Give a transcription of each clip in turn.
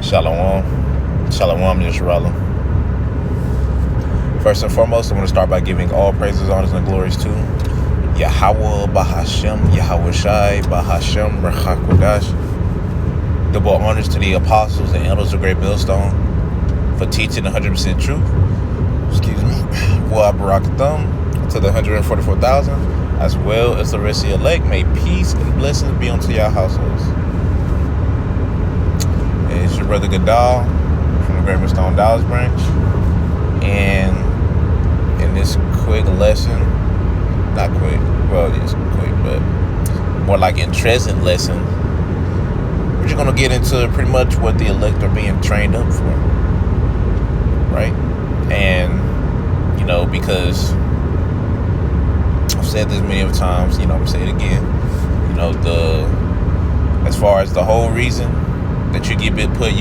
Shalom. Shalom, Yisrael. First and foremost, I want to start by giving all praises, honors, and glories to Yahweh Bahashem, Yahweh Shai Bahashem, Rechakodash. Double honors to the apostles and elders of Great Millstone for teaching 100% truth. Excuse me. Wa Barakatham to the 144,000, as well as the rest of the elect. May peace and blessings be unto your households. It's your brother Gadal from the Great Millstone Dallas branch, and in this quick lesson, not quick, well, it's quick, but more like interesting lesson, we're just going to get into pretty much what the elect are being trained up for, right? And, you know, because I've said this many times, you know, I'm going to say it again, you know, as far as the whole reason that you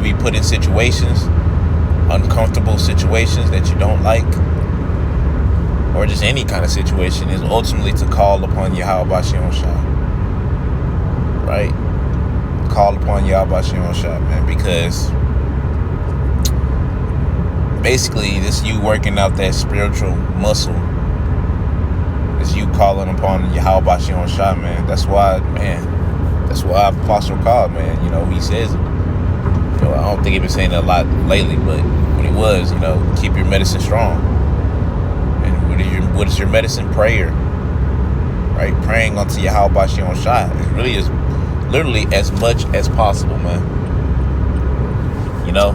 be put in situations, uncomfortable situations that you don't like, or just any kind of situation, is ultimately to call upon Yahweh Bashem Shai, right? Call upon Yahweh Bashem Shai, man, because basically this you working out that spiritual muscle. It's you calling upon Yahweh Bashem Shai, man. That's why Apostle called, man. You know, he says it. You know, I don't think he's been saying it a lot lately, but when he was, you know, keep your medicine strong. And what is your medicine? Prayer, right? Praying unto Yahweh Bashem Shai. It really is literally as much as possible, man. You know,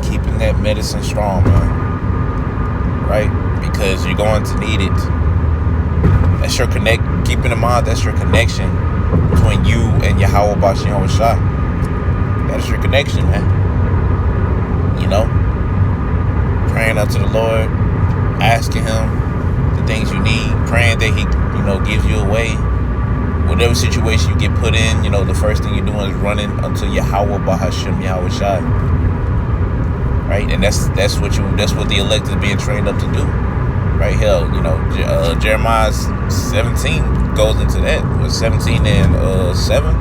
keeping that medicine strong, man, right? Because you're going to need it. That's your keeping in mind, that's your connection between you and Yahweh Bashem Shai. That is your connection, man. You know, praying unto the Lord, asking Him the things you need, praying that He, you know, gives you a way. Whatever situation you get put in, you know, the first thing you're doing is running unto Yahweh Bahashem, Yahweh Shai. Right? And that's what the elect is being trained up to do. Right? Hell, you know, Jeremiah 17 goes into that. With 17 and 7,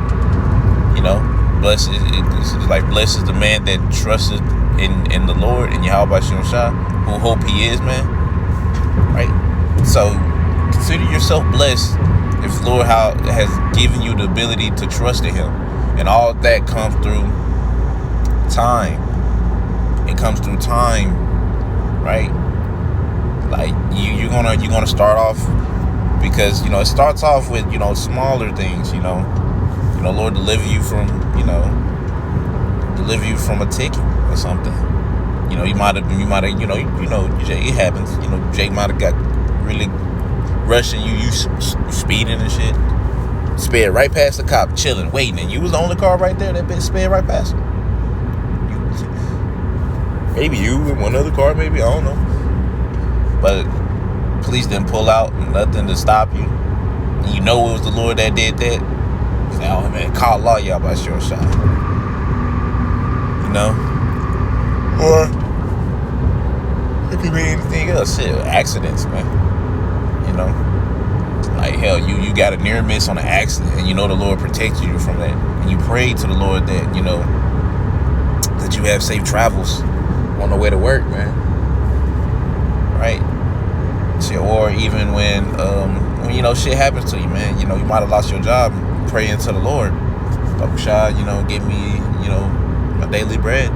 you know, blessed is the man that trusts in the Lord, in Yahweh Bashem Shai, who hope He is, man. Right? So consider yourself blessed if the Lord has given you the ability to trust in Him. And all of that comes through time. It comes through time, right? Like you're gonna start off, because, you know, it starts off with, you know, smaller things, you know, Lord deliver you from a ticket or something. You know, you might have, it happens. You know, Jake might have got really rushing you speeding and shit. Sped right past the cop, chilling, waiting, and you was the only car right there. That bitch sped right past him. Maybe you and one other car, maybe, I don't know. But police didn't pull out, nothing to stop you. And you know it was the Lord that did that. Say, oh man, call law, y'all, by your shot. You know? Or it could be anything else. Shit, accidents, man. You know? Like, hell, you got a near miss on an accident, and you know the Lord protected you from that. And you pray to the Lord that, you know, that you have safe travels on the way to work, man. Right? Shit, or even when you know, shit happens to you, man. You know, you might have lost your job. Pray into the Lord. Shai, you know, give me, you know, my daily bread.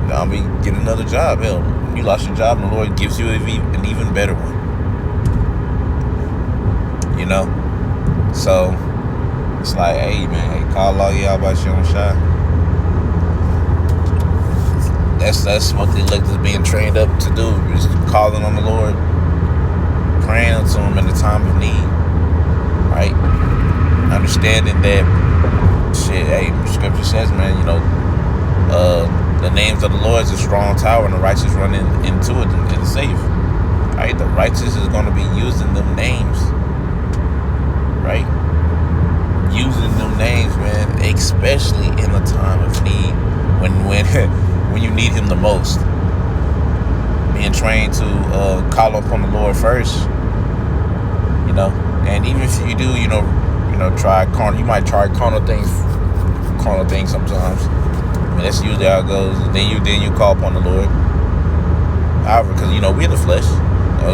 I'll be getting another job. Hell, you lost your job and the Lord gives you an even better one. You know? So it's like, hey man, call all y'all by Shem Shai. That's what the elect is being trained up to do, is calling on the Lord, praying to Him in the time of need. Right? Understanding that shit, hey, Scripture says, man, you know, the names of the Lord is a strong tower, and the righteous run into it and it's safe. Right? The righteous is going to be using them names. Right? Using them names, man, especially in a time of need, when you need Him the most. Being trained to call upon the Lord first, you know. And even if you do, you know, try carnal. You might try carnal things sometimes. mean, that's usually how it goes. And then you call upon the Lord. However, because we're in the flesh.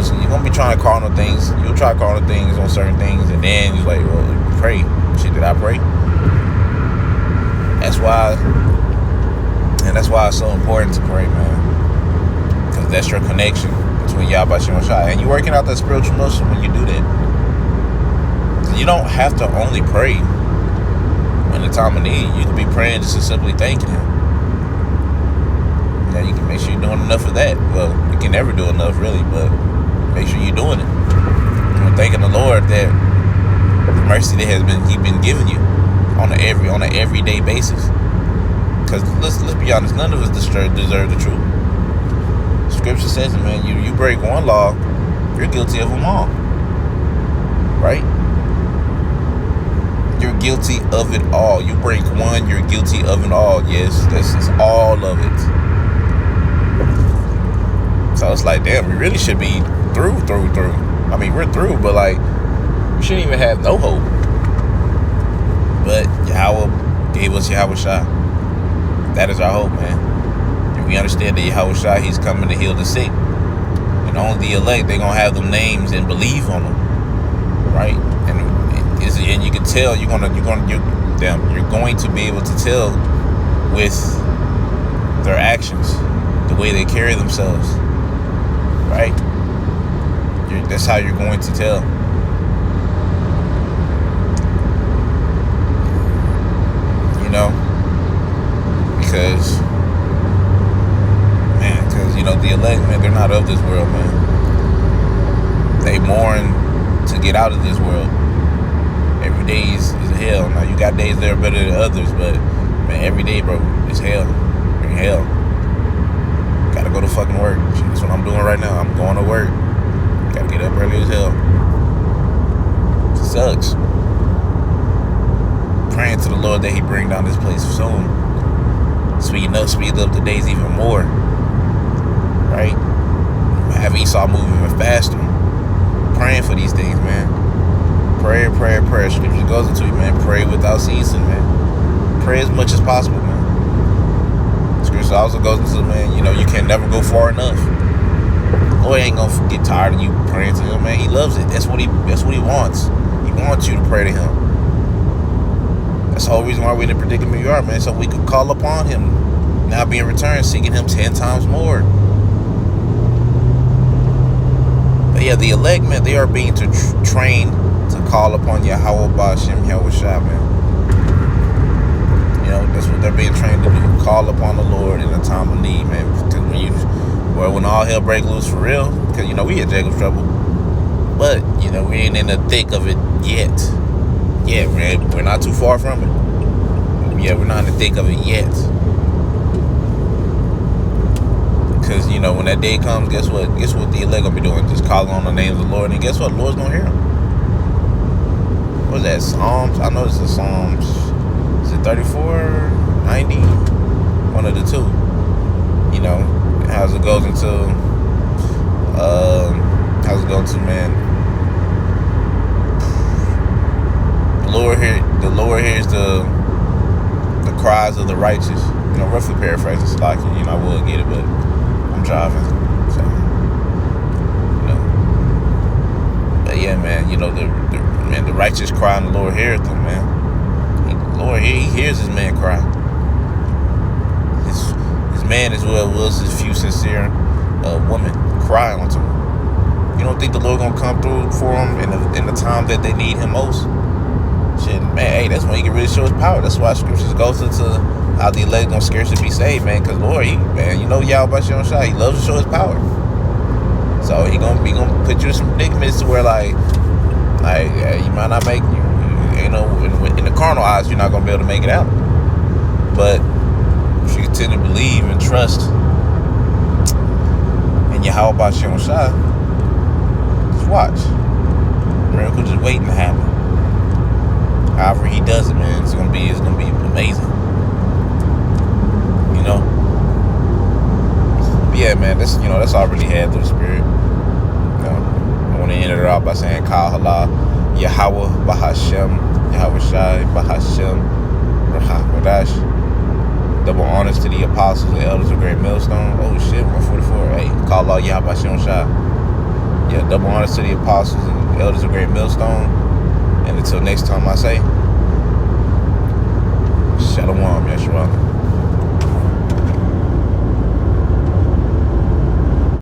So you're gonna be trying to call on things. You'll try calling things on certain things, and then you're like, well, pray. Shit, did I pray? That's why it's so important to pray, man. Because that's your connection between Yahweh and Shai. And you're working out that spiritual muscle when you do that. So you don't have to only pray in the time of need. You can be praying just to simply thanking Him. You can make sure you're doing enough of that. Well, you can never do enough, really, but make sure you're doing it. And thanking the Lord that the mercy that He's been giving you on an everyday basis. Because let's be honest, none of us deserve the truth. Scripture says it, man. You break one law, you're guilty of them all. Right? You're guilty of it all. You break one, you're guilty of it all. Yes, this is all of it. So it's like, damn, we really should be through. I mean, we're through, but like, we shouldn't even have no hope. But Yahweh gave us Yahweh Shai. That is our hope, man. And we understand that Yahweh Shai, He's coming to heal the sick. And only the elect, they're going to have them names and believe on them. Right? And you can tell, you're going to be able to tell with their actions, the way they carry themselves. Right? That's how you're going to tell. Because the elect, man, they're not of this world, man. They mourn to get out of this world. Every day is hell. Now, you got days that are better than others, but, man, every day, bro, is hell. You're in hell. Gotta go to fucking work. That's what I'm doing right now. I'm going to work. Gotta get up early as hell. It sucks. Praying to the Lord that He bring down this place soon. Speed up the days even more. Right? Have Esau move even faster. Praying for these things, man. Prayer. Scripture goes into it, man. Pray without ceasing, man. Pray as much as possible, man. Scripture also goes into, man, you can never go far enough. Lord ain't gonna get tired of you praying to Him, man. He loves it. That's what He wants. He wants you to pray to Him. That's the whole reason why we're in the predicament we are, man. So we could call upon Him. Now be in return, seeking Him 10 times more. But yeah, the elect, man, they are being trained to call upon Yahweh Ba'ashem Yahweh Shai, man. That's what they're being trained to do. Call upon the Lord in a time of need, man. Because when all hell break loose for real, because, we in Jacob's trouble. But, we ain't in the thick of it yet. Yeah, we're not too far from it. Yeah, we're not in the thick of it yet. Because, when that day comes, guess what? Guess what the elect gonna be doing? Just calling on the name of the Lord. And guess what? The Lord's gonna hear them. What is that? Psalms? I know it's the Psalms. Is it 34? 90? One of the two. How's it goes into... man? The Lord hears the cries of the righteous. Roughly paraphrasing, it's like, I would get it, but I'm driving. So, but yeah, man, the righteous cry and the Lord heareth them, man. The Lord, He hears His man cry. His man as well was His few sincere women cry unto Him. You don't think the Lord gonna come through for them in the time that they need Him most? Shit, man, hey, that's when He can really show His power. That's why Scriptures goes into how the elect gonna scarcely be saved, man. Because Lord, Yahweh Shem Shai, He loves to show His power. So He gonna put you in some predicaments to where you might not make in the carnal eyes, you're not gonna be able to make it out. But if you continue to believe and trust in Yahweh Shem Shai, just watch. Miracle just waiting to happen. However He does it, man, it's gonna be amazing. Yeah, man, that's all I really had through the Spirit. I want to end it off by saying Kal Halah, Yahweh Ba'ashem, Yahweh Shai Ba'ashem, Rahah Kodash, double honors to the apostles and elders of Great Millstone. Oh shit, 144. Hey, call all Yahweh Shem Shah. Yeah, double honors to the apostles and elders of Great Millstone. And until next time I say, Shalom, Yeshua.